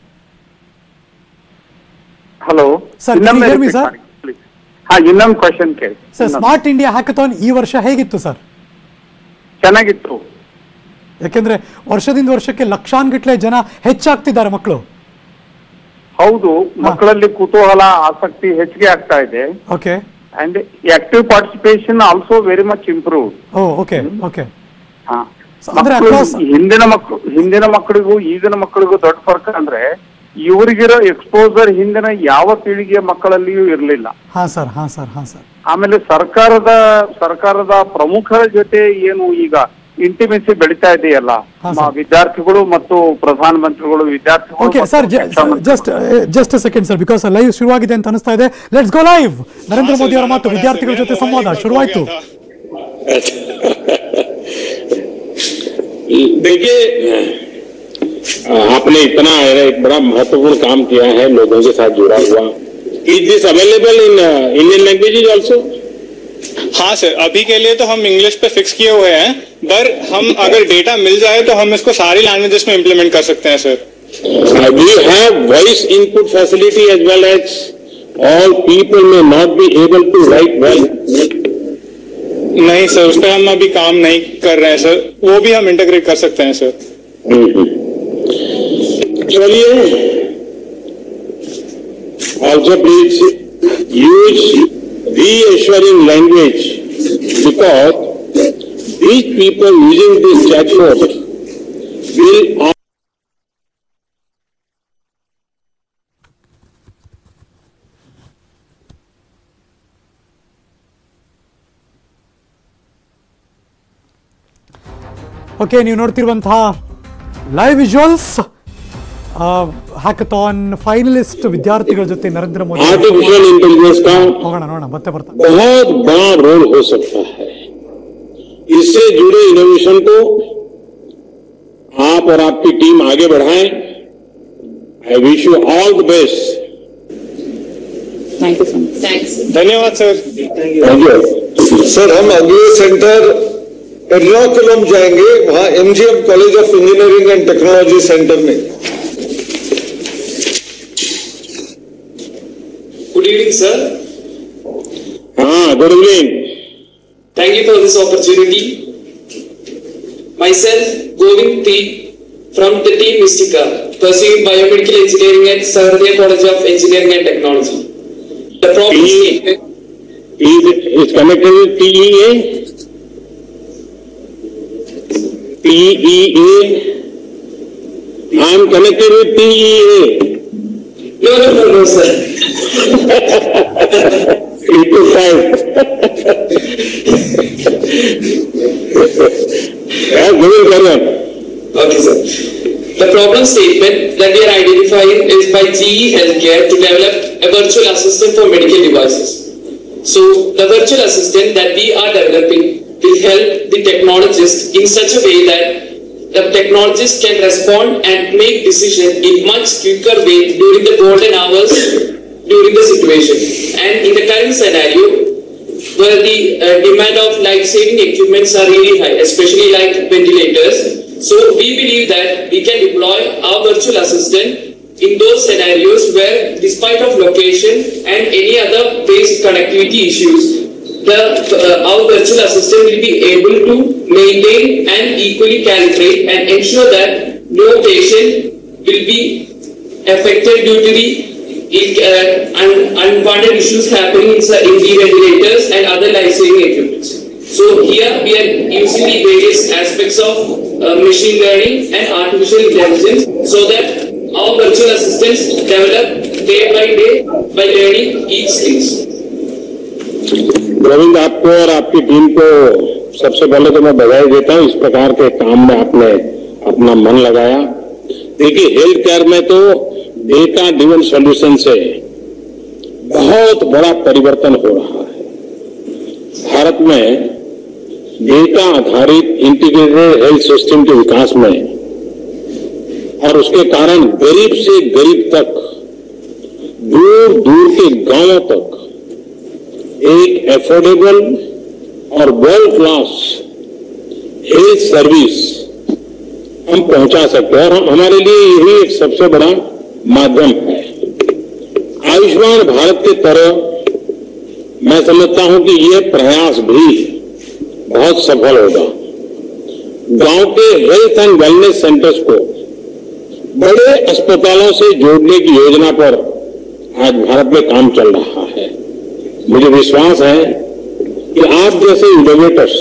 ಹಲೋ ಸರ್, ಇನ್ನೊಂದು ಕ್ವಶನ್ ಕೇಳಿ ಸರ್. ಸ್ಮಾರ್ಟ್ ಇಂಡಿಯಾ ಹ್ಯಾಕಥಾನ್ ಈ ವರ್ಷ ಹೇಗಿತ್ತು ಸರ್? ಚೆನ್ನಾಗಿತ್ತು. ಯಾಕೆಂದ್ರೆ ವರ್ಷದಿಂದ ವರ್ಷಕ್ಕೆ ಲಕ್ಷಾನ್ಗಟ್ಲೆ ಜನ ಹೆಚ್ಚಾಗ್ತಿದ್ದಾರೆ ಮಕ್ಕಳು. ಹೌದು, ಮಕ್ಕಳಲ್ಲಿ ಕುತೂಹಲ ಆಸಕ್ತಿ ಹೆಚ್ಚಿಗೆ ಆಗ್ತಾ ಇದೆ. Okay. And active participation also very much improved. Okay okay. ಹಿಂದಿನ ಮಕ್ಕಳಿಗೂ ಈಗಿನ ಮಕ್ಕಳಿಗೂ ದೊಡ್ಡ ಫರ್ಕ್ ಅಂದ್ರೆ ಇವರಿಗಿರೋ ಎಕ್ಸ್ಪೋಜರ್ ಹಿಂದಿನ ಯಾವ ಪೀಳಿಗೆಯ ಮಕ್ಕಳಲ್ಲಿಯೂ ಇರಲಿಲ್ಲ. ಆಮೇಲೆ ಸರ್ಕಾರದ ಪ್ರಮುಖರ ಜೊತೆ ಏನು ಈಗ ಇಂಟಿಮೆಸಿ ಬೆಳೀತಾ ಇದೆಯಲ್ಲ, ವಿದ್ಯಾರ್ಥಿಗಳು ಮತ್ತು ಪ್ರಧಾನಮಂತ್ರಿಗಳು ವಿದ್ಯಾರ್ಥಿಗಳು. Okay sir, just second sir, because live ಶುರುವಾಗಿದೆ ಅಂತ ಅನಿಸ್ತಾ ಇದೆ. Let's go live. Narendra Modi ಅವರ ಮಾತು, ವಿದ್ಯಾರ್ಥಿಗಳ ಜೊತೆ ಸಂವಾದ ಶುರುವಾಯಿತು. देखिए, आपने इतना एक बड़ा महत्वपूर्ण काम किया है, लोगों के साथ जुड़ा हुआ. Is this available in Indian languages also? हाँ सर, अभी के लिए तो हम इंग्लिश पे फिक्स किए हुए हैं, पर हम अगर डेटा मिल जाए तो हम इसको सारी लैंग्वेजेस में इम्प्लीमेंट कर सकते हैं sir. We have voice input facility as well as all people may not be able to write well. नहीं सर, उस पर हम अभी काम नहीं कर रहे हैं सर, वो भी हम इंटीग्रेट कर सकते हैं सर. चलिए, also please use reassuring language because these people using this chatbot will. Okay, ನೀವು ನೋಡ್ತಿರುವಂತಹ ಲೈವ್ ವಿಜುವಲ್ಸ್ ಹ್ಯಾಕಥಾನ್ ಫೈನಲಿಸ್ಟ್ ವಿದ್ಯಾರ್ಥಿಗಳ ಜೊತೆ ನರೇಂದ್ರ ಮೋದಿ. आर्टिफिशियल इंटेलिजेंस का ನೋಡೋಣ ಮತ್ತೆ ಬರ್ತಾ बहुत बड़ा रोल हो सकता है. इससे जुड़े इनोवेशन को आप और आपकी टीम आगे बढ़ाएं. I wish you all the best. Thank you so much. Thanks. धन्यवाद सर. Thank you sir. हम अगले सेंटर एर्नाकुलम जाएंगे, वहां MGM college of engineering and technology center में. Good evening sir. हाँ, good evening. Thank you for this opportunity. Myself, Govind T. from the team Mystica, pursuing biomedical engineering at Saharya College of Engineering and Technology. The problem is connected with TEA. TEA. I am connected with TEA. No, sir. It took time. Okay, sir. The problem statement that we are identifying is by GE Healthcare to develop a virtual assistant for medical devices. So, the virtual assistant that we are developing will help the technologist in such a way that the technologist can respond and make decisions in much quicker way during the golden hours during the situation. And in the current scenario, where the demand of life-saving equipments are really high, especially like ventilators, so we believe that we can deploy our virtual assistant in those scenarios where, despite of location and any other basic connectivity issues, our virtual assistant will be able to maintain and equally calibrate and ensure that no patient will be affected due to the unwanted issues happening in the ventilators and other life-saving equipment. So here we are using the various aspects of machine learning and artificial intelligence so that our virtual assistants develop day by day by learning each skills. Govind, आपको और आपकी team को सबसे पहले तो मैं बधाई देता हूं. इस प्रकार के काम में आपने अपना मन लगाया. देखिए, हेल्थ केयर में तो डेटा ड्रिवन सॉल्यूशन से बहुत बड़ा परिवर्तन हो रहा है. भारत में डेटा आधारित इंटीग्रेटेड हेल्थ सिस्टम के विकास में और उसके कारण गरीब से गरीब तक, दूर दूर के गांवों तक एक एफोर्डेबल और वर्ल्ड क्लास हेल्थ सर्विस हम पहुंचा सकते हैं. और हमारे लिए यही एक सबसे बड़ा माध्यम है. आयुष्मान भारत के तरह मैं समझता हूं कि ये प्रयास भी बहुत सफल होगा। गांव के हेल्थ एंड वेलनेस सेंटर्स को बड़े अस्पतालों से जोड़ने की योजना पर आज भारत में काम चल रहा है। मुझे विश्वास है कि आप जैसे इनोवेटर्स,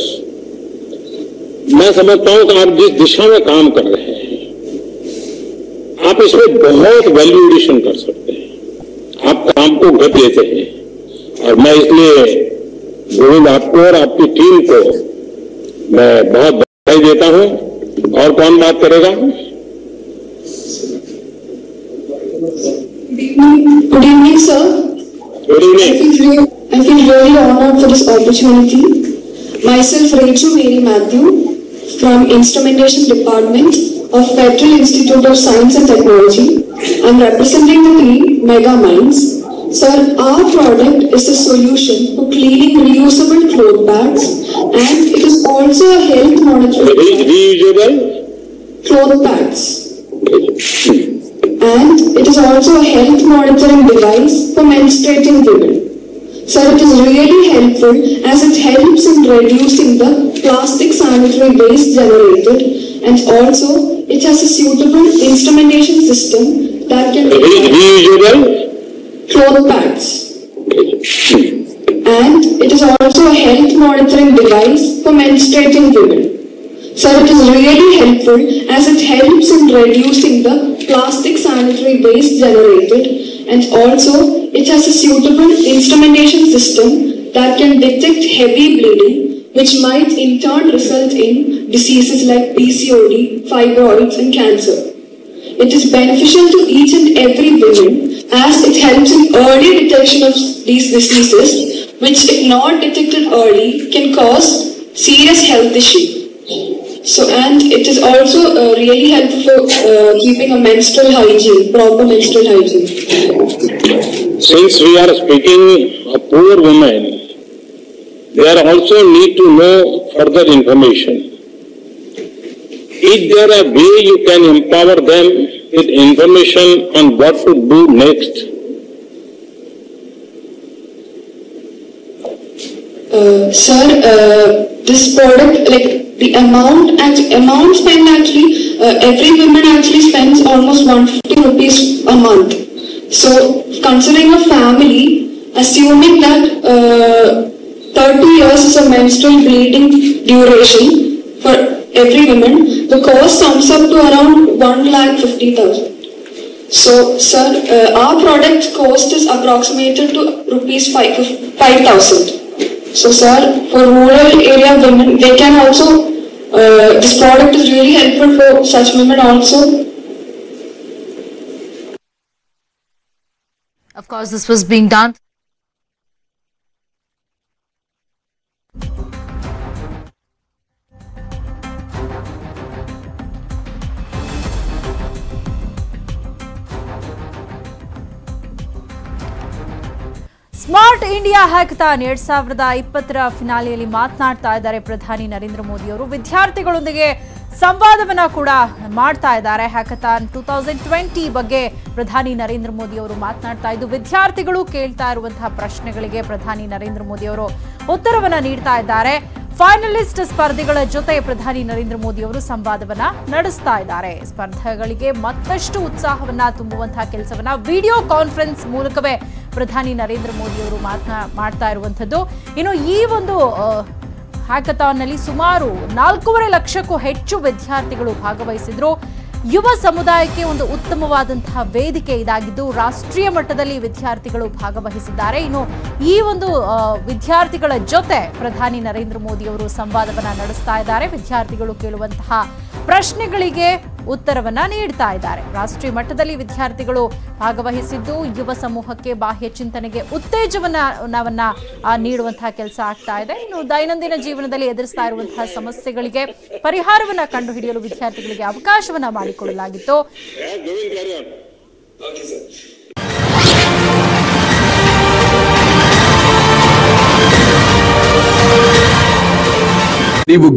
मैं समझता हूं कि आप जिस दिशा में काम कर रहे हैं, आप इसमें बहुत वैल्यू एडिशन कर सकते हैं। आप काम को गति देते हैं और मैं इसलिए गोविंद आपको और आपकी टीम को मैं बहुत बधाई देता हूं। और कौन बात करेगा? Good evening, sir. Good evening. I feel really honored for this opportunity. Myself, Rachel Mary Matthew, from Instrumentation Department of Federal Institute of Science and Technology. I'm representing the team Mega Minds. Sir, our product is a solution for cleaning reusable cloth bags, and it is also a health monitoring Reusable cloth bags. And it is also a health monitoring device for menstruating women. Sir, it is really helpful as it helps in reducing the plastic sanitary waste generated, and also it has a suitable instrumentation system that can reusable cloth bags. And it is also a health monitoring device for menstruating women. Sir, it is really helpful as it helps in reducing the plastic sanitary waste generated, and also it has a suitable instrumentation system that can detect heavy bleeding, which might in turn result in diseases like PCOD, fibroids and cancer. It is beneficial to each and every woman as it helps in early detection of these diseases, which if not detected early can cause serious health issues. So, and it is also really helpful for keeping a menstrual hygiene, proper menstrual hygiene. Since we are speaking of poor women, they also need to know further information. Is there a way you can empower them with information on what to do next? Sir, this product, like the amount spent actually, every woman actually spends almost 150 rupees a month. So, considering a family, assuming that 30 years is a menstrual bleeding duration for every woman, the cost sums up to around 1,50,000. So, sir, our product cost is approximated to rupees 5,000. So, sir, for rural area women, they can also, this product is really helpful for such women also. Of course, this was being done. Smart India hackathon 2020ರ ಫಿನಾಲೆಯಲ್ಲಿ ಮಾತನಾಡ್ತಾ ಇದ್ದಾರೆ ಪ್ರಧಾನಿ ನರೇಂದ್ರ ಮೋದಿ ಅವರು. ವಿದ್ಯಾರ್ಥಿಗಳೊಂದಿಗೆ ಸಂವಾದವನ್ನ ಕೂಡ ಮಾಡ್ತಾ ಇದ್ದಾರೆ. ಹ್ಯಾಕಥಾನ್ 2020 ಬಗ್ಗೆ ಪ್ರಧಾನಿ ನರೇಂದ್ರ ಮೋದಿ ಅವರು ಮಾತನಾಡ್ತಾ ಇದ್ದು, ವಿದ್ಯಾರ್ಥಿಗಳು ಕೇಳ್ತಾ ಇರುವಂತಹ ಪ್ರಶ್ನೆಗಳಿಗೆ ಪ್ರಧಾನಿ ನರೇಂದ್ರ ಮೋದಿ ಅವರು ಉತ್ತರವನ್ನ ನೀಡ್ತಾ ಇದ್ದಾರೆ. ಫೈನಲಿಸ್ಟ್ ಸ್ಪರ್ಧಿಗಳ ಜೊತೆ ಪ್ರಧಾನಿ ನರೇಂದ್ರ ಮೋದಿ ಅವರು ಸಂವಾದವನ್ನ ನಡೆಸ್ತಾ ಇದ್ದಾರೆ. ಸ್ಪರ್ಧೆಗಳಿಗೆ ಮತ್ತಷ್ಟು ಉತ್ಸಾಹವನ್ನ ತುಂಬುವಂತಹ ಕೆಲಸವನ್ನ ವಿಡಿಯೋ ಕಾನ್ಫರೆನ್ಸ್ ಮೂಲಕವೇ ಪ್ರಧಾನಿ ನರೇಂದ್ರ ಮೋದಿ ಅವರು ಮಾಡ್ತಾ ಇರುವಂತದ್ದು. ಇನ್ನು ಈ ಒಂದು ಹ್ಯಾಕಥಾನ್ ನಲ್ಲಿ ಸುಮಾರು 4.5 ಲಕ್ಷಕ್ಕೂ ಹೆಚ್ಚು ವಿದ್ಯಾರ್ಥಿಗಳು ಭಾಗವಹಿಸಿದ್ರು. ಯುವ ಸಮುದಾಯಕ್ಕೆ ಒಂದು ಉತ್ತಮವಾದಂತಹ ವೇದಿಕೆ ಇದಾಗಿದ್ದು ರಾಷ್ಟ್ರೀಯ ಮಟ್ಟದಲ್ಲಿ ವಿದ್ಯಾರ್ಥಿಗಳು ಭಾಗವಹಿಸಿದ್ದಾರೆ. ಇನ್ನು ಈ ಒಂದು ವಿದ್ಯಾರ್ಥಿಗಳ ಜೊತೆ ಪ್ರಧಾನಿ ನರೇಂದ್ರ ಮೋದಿ ಅವರು ಸಂವಾದವನ್ನ ನಡೆಸ್ತಾ ಇದ್ದಾರೆ. ವಿದ್ಯಾರ್ಥಿಗಳು ಕೇಳುವಂತಹ ಪ್ರಶ್ನೆಗಳಿಗೆ ಉತ್ತರವನ್ನ ನೀಡ್ತಾ ಇದ್ದಾರೆ. ರಾಷ್ಟ್ರೀಯ ಮಟ್ಟದಲ್ಲಿ ವಿದ್ಯಾರ್ಥಿಗಳು ಭಾಗವಹಿಸಿದ್ದು ಯುವ ಸಮೂಹಕ್ಕೆ ಬಾಹ್ಯ ಚಿಂತನೆಗೆ ಉತ್ತೇಜನವನ್ನ ನೀಡುವಂತಹ ಕೆಲಸ ಆಗ್ತಾ ಇದೆ. ಇನ್ನು ದೈನಂದಿನ ಜೀವನದಲ್ಲಿ ಎದುರಿಸ್ತಾ ಇರುವಂತಹ ಸಮಸ್ಯೆಗಳಿಗೆ ಪರಿಹಾರವನ್ನ ಕಂಡುಹಿಡಿಯಲು ವಿದ್ಯಾರ್ಥಿಗಳಿಗೆ ಅವಕಾಶವನ್ನ ಮಾಡಿಕೊಡಲಾಗಿತ್ತು. ನೀವು